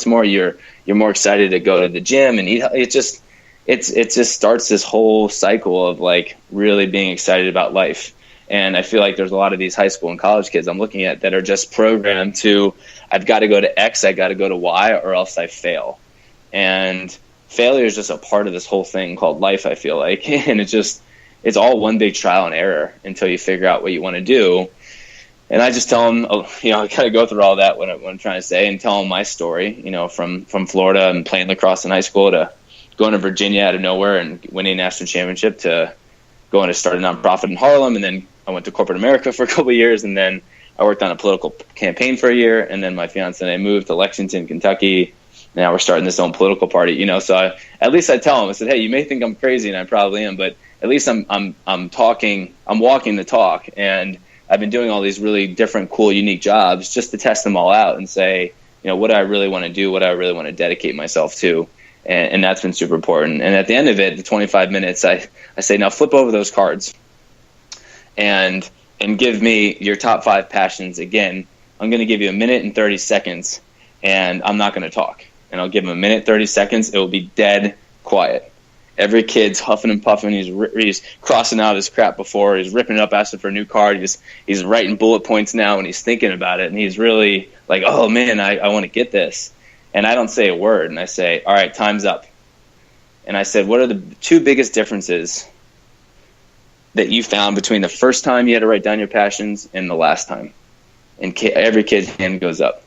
more you're more excited to go to the gym and eat. It just starts this whole cycle of like really being excited about life. And I feel like there's a lot of these high school and college kids I'm looking at that are just programmed to, I've got to go to X, I got to go to Y, or else I fail. And failure is just a part of this whole thing called life, I feel like. And it's all one big trial and error until you figure out what you want to do. And I just tell them, I kind of go through all that what I'm trying to say and tell them my story, from Florida and playing lacrosse in high school to going to Virginia out of nowhere and winning a national championship to going to start a nonprofit in Harlem. And then I went to corporate America for a couple of years. And then I worked on a political campaign for a year. And then my fiance and I moved to Lexington, Kentucky. Now we're starting this own political party, so at least I tell them, I said, hey, you may think I'm crazy, and I probably am, but at least I'm walking the talk. And I've been doing all these really different, cool, unique jobs just to test them all out and say, what do I really want to do? What do I really want to dedicate myself to? And that's been super important. And at the end of it, the 25 minutes, I say, now flip over those cards and give me your top 5 passions. Again, I'm going to give you a minute and 30 seconds, and I'm not going to talk. And I'll give him a minute, 30 seconds. It will be dead quiet. Every kid's huffing and puffing. He's crossing out his crap before. He's ripping it up, asking for a new card. He's writing bullet points now, and he's thinking about it. And he's really like, oh, man, I want to get this. And I don't say a word. And I say, all right, time's up. And I said, what are the 2 biggest differences that you found between the first time you had to write down your passions and the last time? And every kid's hand goes up.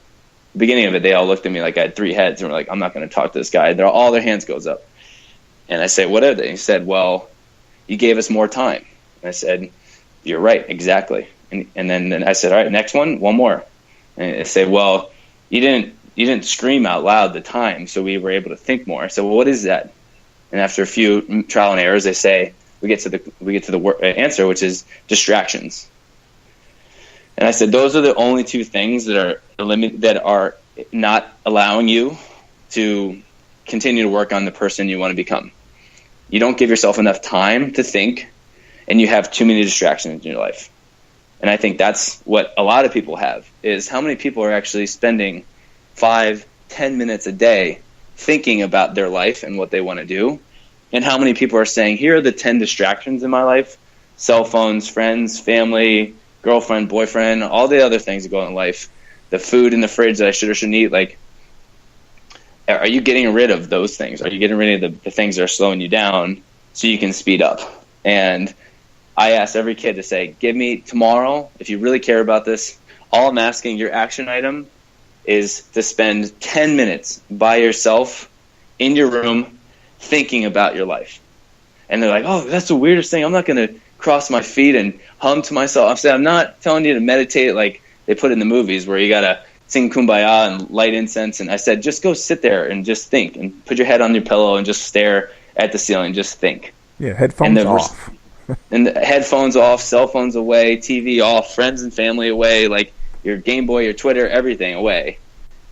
Beginning of it, they all looked at me like I had 3 heads and were like, I'm not going to talk to this guy. All their hands goes up. And I say, what are they? He said, well, you gave us more time. And I said, you're right, exactly. And then I said, all right, next one more. And they say, well, you didn't scream out loud the time, so we were able to think more. I said, well, what is that? And after a few trial and errors, they say, we get to the answer, which is distractions. And I said, those are the only 2 things that are not allowing you to continue to work on the person you want to become. You don't give yourself enough time to think, and you have too many distractions in your life. And I think that's what a lot of people have, is how many people are actually spending 5-10 minutes a day thinking about their life and what they want to do, and how many people are saying, here are the 10 distractions in my life: cell phones, friends, family, girlfriend, boyfriend, all the other things that go in life, the food in the fridge that I should or shouldn't eat. Like, are you getting rid of those things? Are you getting rid of the things that are slowing you down so you can speed up? And I ask every kid to say, give me tomorrow, if you really care about this, all I'm asking, your action item is to spend 10 minutes by yourself in your room thinking about your life. And they're like, oh, that's the weirdest thing. I'm not going to cross my feet and hum to myself. I said, I'm not telling you to meditate like they put in the movies where you got to sing Kumbaya and light incense. And I said, just go sit there and just think and put your head on your pillow and just stare at the ceiling. Just think. Yeah, headphones off. And the headphones off, cell phones away, TV off, friends and family away, like your Game Boy, your Twitter, everything away.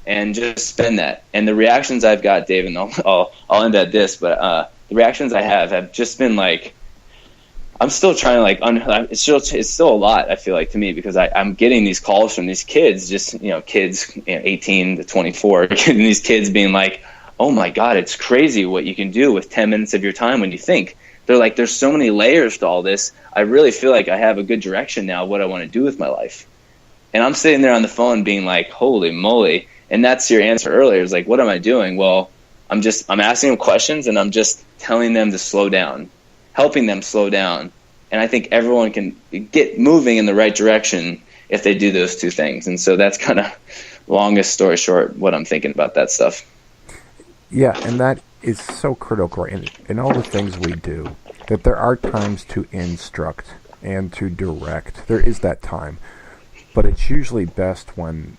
And just spend that. And the reactions I've got, Dave, and I'll end at this, but the reactions I have just been like, I'm still trying to it's still a lot, I feel like, to me, because I'm getting these calls from these kids, just, kids 18 to 24, getting these kids being like, oh my God, it's crazy what you can do with 10 minutes of your time when you think. They're like, there's so many layers to all this. I really feel like I have a good direction now of what I want to do with my life. And I'm sitting there on the phone being like, holy moly. And that's your answer earlier. It's like, what am I doing? Well, I'm asking them questions, and I'm just telling them to slow down, helping them slow down. And I think everyone can get moving in the right direction if they do those 2 things. And so that's kind of, longest story short, what I'm thinking about that stuff. Yeah, and that is so critical in all the things we do, that there are times to instruct and to direct. There is that time. But it's usually best when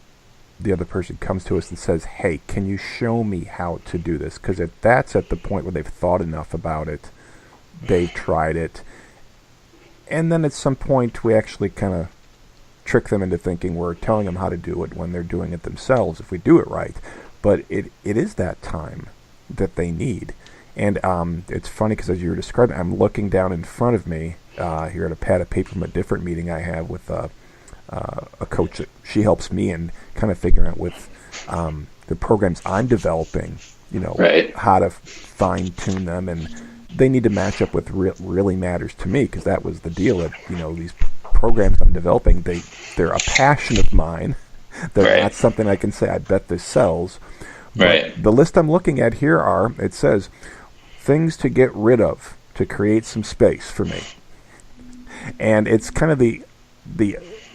the other person comes to us and says, hey, can you show me how to do this? Because if that's at the point where they've thought enough about it, they've tried it, and then at some point we actually kind of trick them into thinking we're telling them how to do it when they're doing it themselves if we do it right. But it is that time that they need. And it's funny because as you were describing, I'm looking down in front of me here at a pad of paper from a different meeting I have with a coach that she helps me in kind of figuring out with the programs I'm developing, Right. how to fine tune them, and they need to match up with really matters to me, because that was the deal. That these programs I'm developing, they're a passion of mine. They're not something I can say, I bet this sells. But the list I'm looking at here it says things to get rid of to create some space for me. And it's kind of the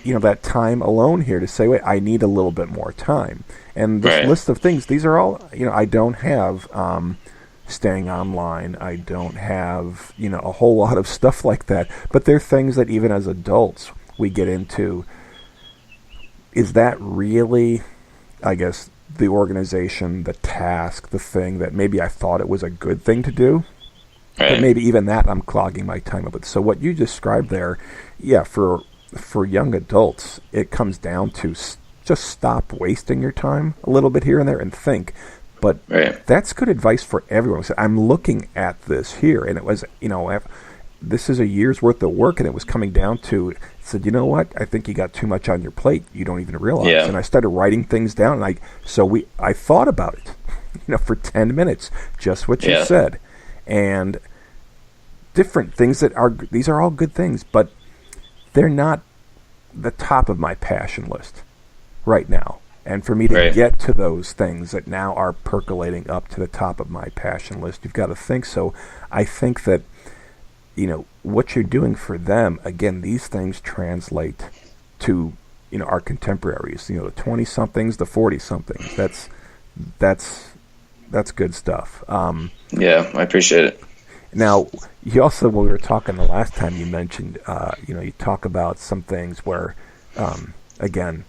that time alone here to say, wait, I need a little bit more time. And this list of things, these are all, I don't have staying online. I don't have, a whole lot of stuff like that. But they're things that even as adults we get into. Is that really, I guess, the organization, the task, the thing that maybe I thought it was a good thing to do? But maybe even that I'm clogging my time up with. So what you described there, for young adults, it comes down to just stop wasting your time a little bit here and there and think. But that's good advice for everyone. So I'm looking at this here, and it was, this is a year's worth of work, and it was coming down to, said, you know what? I think you got too much on your plate. You don't even realize. Yeah. And I started writing things down, and I thought about it, for 10 minutes, just what you said. And different things these are all good things, but they're not the top of my passion list right now. And for me to get to those things that now are percolating up to the top of my passion list, you've got to think. So I think that, what you're doing for them, again, these things translate to, our contemporaries, the 20-somethings, the 40-somethings. That's good stuff. I appreciate it. Now, you also, when we were talking the last time, you mentioned, you talk about some things where, again,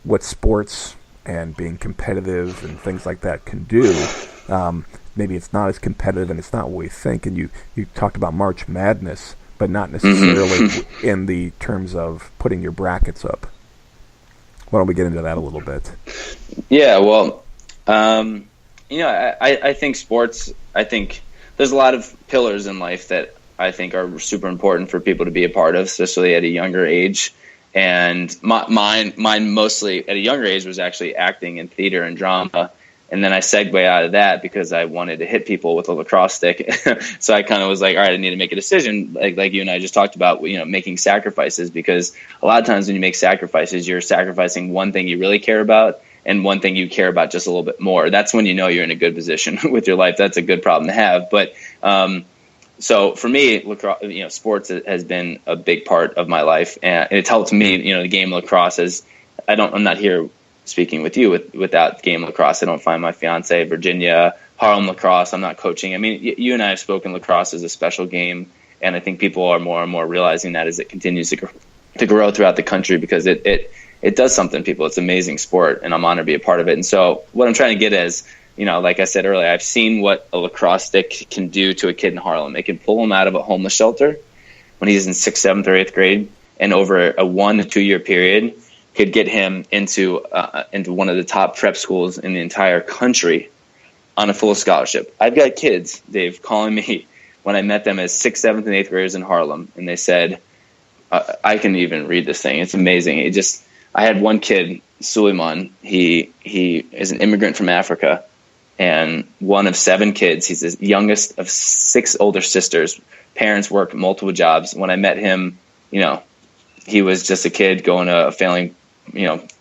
what sports and being competitive and things like that can do. Maybe it's not as competitive and it's not what we think. And you talked about March Madness, but not necessarily in the terms of putting your brackets up. Why don't we get into that a little bit? Yeah, well, I think sports, there's a lot of pillars in life that I think are super important for people to be a part of, especially at a younger age. And mine mostly at a younger age was actually acting and theater and drama. And then I segued out of that because I wanted to hit people with a lacrosse stick. So I kind of was like, all right, I need to make a decision, like you and I just talked about, making sacrifices, because a lot of times when you make sacrifices, you're sacrificing one thing you really care about and one thing you care about just a little bit more. That's when you're in a good position with your life. That's a good problem to have. But so for me, lacrosse, sports has been a big part of my life, and it's helped me. The game of lacrosse is. I'm not here speaking with you without the game of lacrosse. I don't find my fiance Virginia, Harlem Lacrosse. I'm not coaching. I mean, you and I have spoken. Lacrosse is a special game, and I think people are more and more realizing that as it continues to grow throughout the country, because it does something to people. It's an amazing sport, and I'm honored to be a part of it. And so what I'm trying to get is, like I said earlier, I've seen what a lacrosse stick can do to a kid in Harlem. It can pull him out of a homeless shelter when he's in 6th, 7th, or 8th grade, and over a 1 to 2 year period could get him into one of the top prep schools in the entire country on a full scholarship. I've got kids, Dave, calling me when I met them as 6th, 7th, and 8th graders in Harlem, and they said, I can even read this thing. It's amazing. I had one kid, Suleiman. He is an immigrant from Africa, and one of 7 kids. He's the youngest of 6 older sisters. Parents work multiple jobs. When I met him, he was just a kid going to a failing,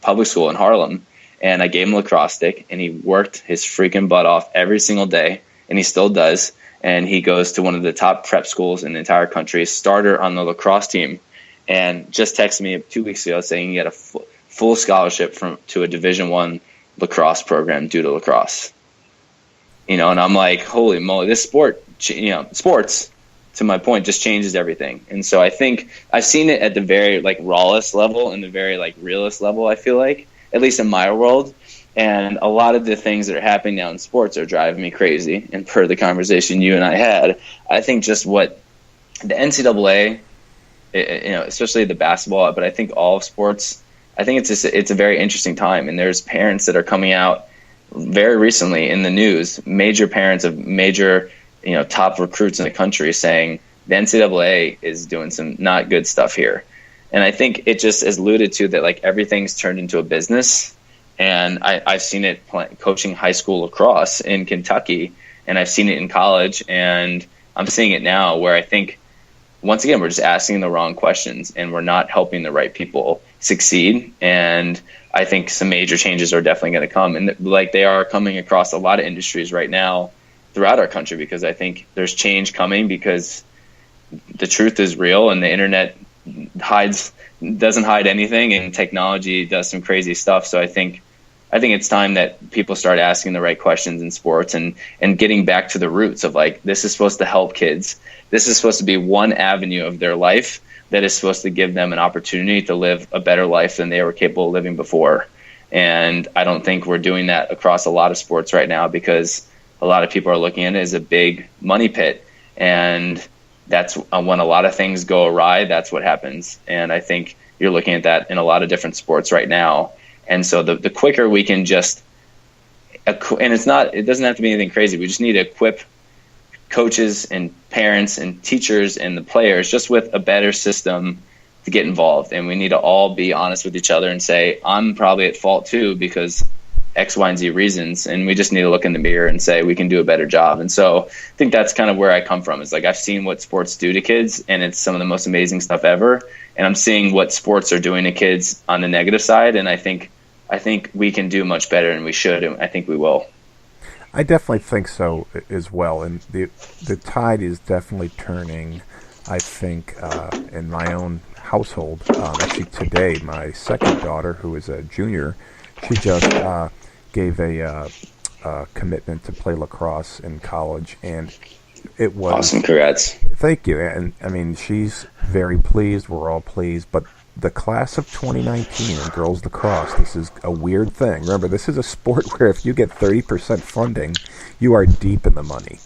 public school in Harlem. And I gave him a lacrosse stick, and he worked his freaking butt off every single day, and he still does. And he goes to one of the top prep schools in the entire country, starter on the lacrosse team, and just texted me 2 weeks ago saying he had a full scholarship to a Division I lacrosse program due to lacrosse. And I'm like, holy moly, this sports, to my point, just changes everything. And so I think I've seen it at the very rawest level and the very realist level, I feel like, at least in my world. And a lot of the things that are happening now in sports are driving me crazy. And per the conversation you and I had, I think just what the NCAA, especially the basketball, but I think all of sports, I think it's a very interesting time. And there's parents that are coming out very recently in the news, major parents of major, top recruits in the country, saying the NCAA is doing some not good stuff here. And I think it just is alluded to that everything's turned into a business, And I've seen it coaching high school lacrosse in Kentucky, and I've seen it in college, and I'm seeing it now where I think, once again, we're just asking the wrong questions and we're not helping the right people succeed. And I think some major changes are definitely going to come, and like they are coming across a lot of industries right now throughout our country, because I think there's change coming because the truth is real and the internet doesn't hide anything, and technology does some crazy stuff. So I think it's time that people start asking the right questions in sports and getting back to the roots of, like, this is supposed to help kids. This is supposed to be one avenue of their life that is supposed to give them an opportunity to live a better life than they were capable of living before. And I don't think we're doing that across a lot of sports right now, because a lot of people are looking at it as a big money pit. And that's when a lot of things go awry, that's what happens. And I think you're looking at that in a lot of different sports right now. And so the quicker we can just, and it doesn't have to be anything crazy. We just need to equip coaches and parents and teachers and the players just with a better system to get involved. And we need to all be honest with each other and say, I'm probably at fault too, because X, Y, and Z reasons. And we just need to look in the mirror and say, we can do a better job. And so I think that's kind of where I come from. Is like, I've seen what sports do to kids, and it's some of the most amazing stuff ever. And I'm seeing what sports are doing to kids on the negative side. And I think we can do much better, and we should, and I think we will. I definitely think so as well, and the tide is definitely turning. I think in my own household, actually today, my second daughter, who is a junior, she just gave a commitment to play lacrosse in college, and it was awesome. Congrats! Thank you, and I mean, she's very pleased. We're all pleased, but the class of 2019 in girls lacrosse, this is a weird thing. Remember, this is a sport where if you get 30% funding, you are deep in the money.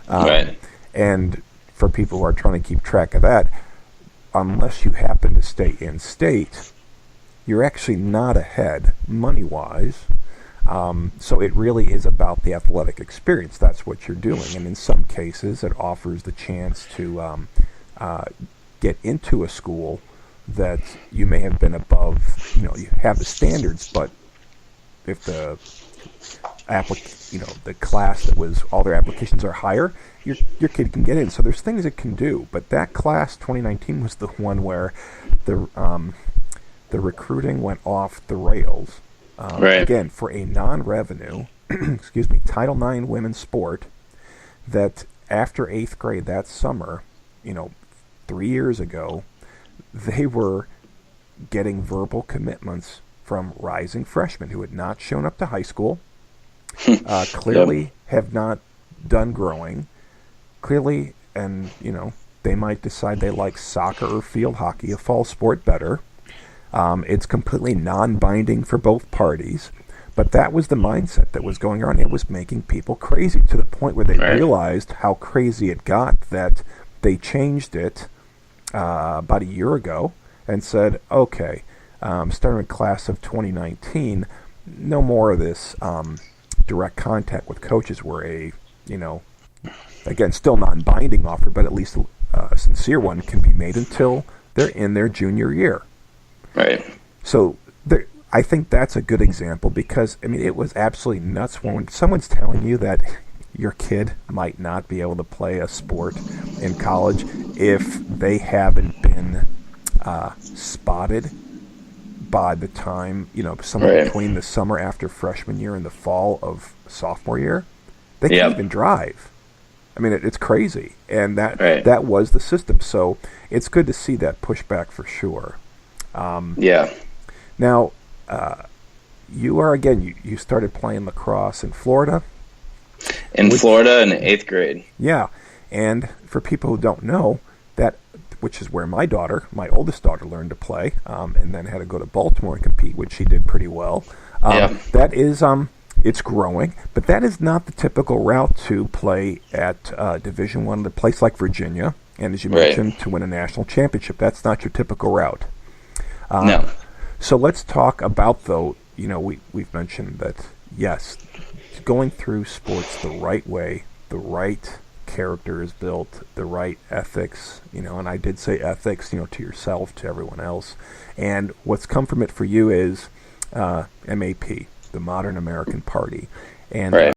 Right. And for people who are trying to keep track of that, unless you happen to stay in state, you're actually not ahead money-wise. So it really is about the athletic experience. That's what you're doing. And in some cases, it offers the chance to get into a school that you may have been above, you have the standards, but if the the class that was all their applications are higher, your kid can get in. So there's things it can do. But that class 2019 was the one where the recruiting went off the rails. Right. Again, for a non-revenue, Title IX women's sport, that after 8th grade that summer, 3 years ago, they were getting verbal commitments from rising freshmen who had not shown up to high school, clearly have not done growing, clearly, and, they might decide they like soccer or field hockey, a fall sport, better. It's completely non-binding for both parties, but that was the mindset that was going on. It was making people crazy to the point where they realized how crazy it got that they changed it about a year ago and said, okay, starting with class of 2019, no more of this direct contact with coaches where again, still non-binding offer, but at least a sincere one can be made until they're in their junior year. Right. So I think that's a good example because, it was absolutely nuts when someone's telling you that your kid might not be able to play a sport in college if they haven't been spotted by the time, somewhere between the summer after freshman year and the fall of sophomore year. They can't even drive. It's crazy. And that was the system. So it's good to see that pushback for sure. Now, you are, again, you started playing lacrosse in Florida? Florida in 8th grade. Yeah, and for people who don't know, which is where my oldest daughter learned to play, and then had to go to Baltimore and compete, which she did pretty well. That is, it's growing, but that is not the typical route to play at Division I, a place like Virginia, and as you mentioned, to win a national championship. That's not your typical route. No. So let's talk about, though, we've mentioned that, yes, going through sports the right way, the right character is built, the right ethics, and I did say ethics, to yourself, to everyone else. And what's come from it for you is MAP, the modern American party. And right.